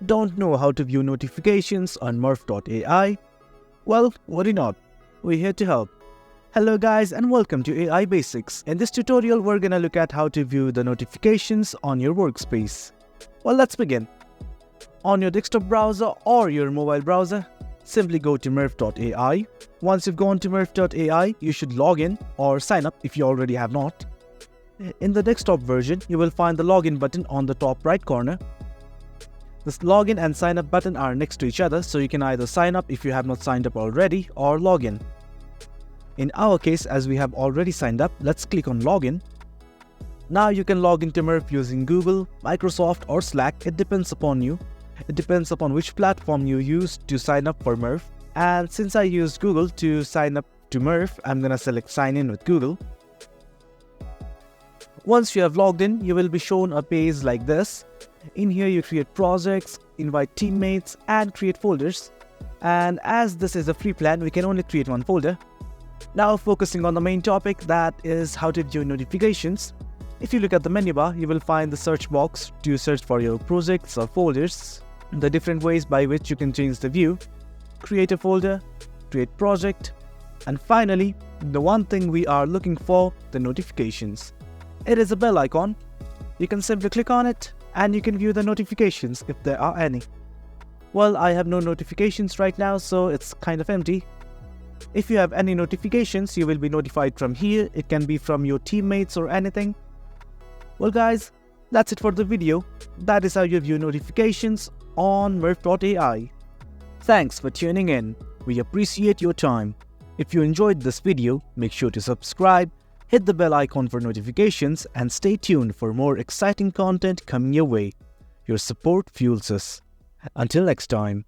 Don't know how to view notifications on Murf.ai? Well, worry not. We're here to help. Hello guys and welcome to AI Basics. In this tutorial, we're gonna look at how to view the notifications on your workspace. Well, let's begin. On your desktop browser or your mobile browser, simply go to Murf.ai. Once you've gone to Murf.ai, you should log in or sign up if you already have not. In the desktop version, you will find the login button on the top right corner. This login and sign up button are next to each other, so you can either sign up if you have not signed up already or log in. In our case, as we have already signed up, let's click on login. Now you can log into Murf using Google, Microsoft or Slack. It depends upon you. It depends upon which platform you use to sign up for Murf. And since I used Google to sign up to Murf, I'm gonna select sign in with Google. Once you have logged in, you will be shown a page like this. In here you create projects, invite teammates and create folders. And as this is a free plan, we can only create one folder. Now focusing on the main topic, that is how to view notifications. If you look at the menu bar, you will find the search box to search for your projects or folders. The different ways by which you can change the view. Create a folder, create project, and finally, the one thing we are looking for, the notifications. It is a bell icon. You can simply click on it and you can view the notifications if there are any. Well, I have no notifications right now, so it's kind of empty. If you have any notifications, you will be notified from here. It can be from your teammates or anything. Well guys, that's it for the video. That is how you view notifications on Murf.ai. Thanks for tuning in. We appreciate your time. If you enjoyed this video, make sure to subscribe, hit the bell icon for notifications, and stay tuned for more exciting content coming your way. Your support fuels us. Until next time.